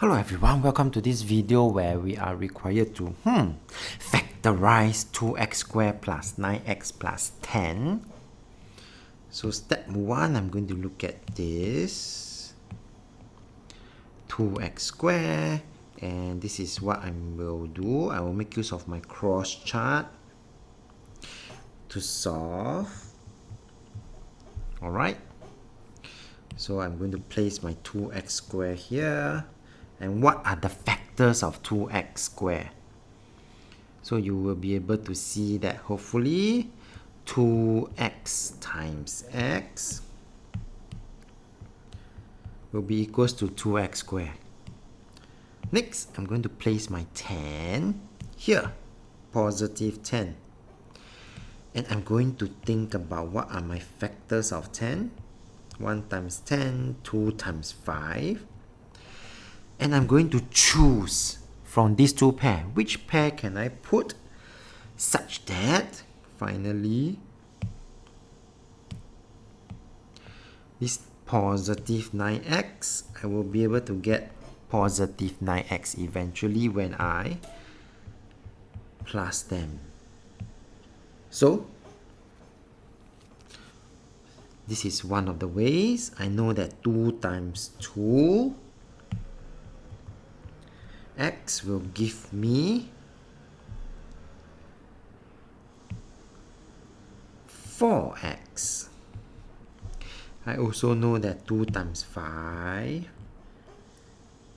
Hello everyone, welcome to this video where we are required to factorize 2x squared plus 9x plus 10. So step 1, I'm going to look at this 2x squared, and this is what I will do. I will make use of my cross chart to solve. Alright, so I'm going to place my 2x squared here. And what are the factors of 2x squared? So you will be able to see that hopefully 2x times x will be equals to 2x squared. Next, I'm going to place my 10 here, positive 10. And I'm going to think about what are my factors of 10. 1 times 10, 2 times 5. And I'm going to choose from these two pairs. Which pair can I put such that finally this positive 9x, I will be able to get positive 9x eventually when I plus them. So this is one of the ways. I know that 2 times 2 x will give me 4x. I also know that 2 times 5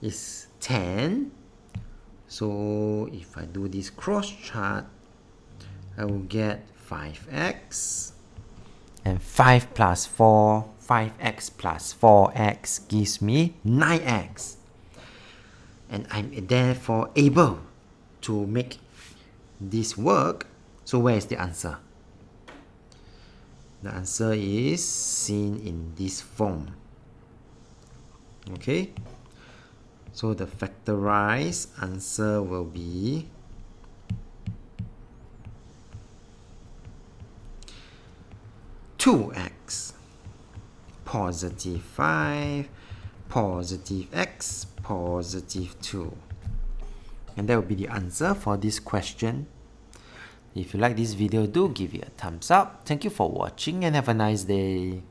is 10. So if I do this cross chart, I will get 5x. And 5 plus 4, 5x plus 4x gives me 9x. And I'm therefore able to make this work. So where is the answer? The answer is seen in this form. Okay? So the factorized answer will be (2x) positive 5 positive x positive 2. And that will be the answer for this question. If you like this video, do give it a thumbs up. Thank you for watching and have a nice day.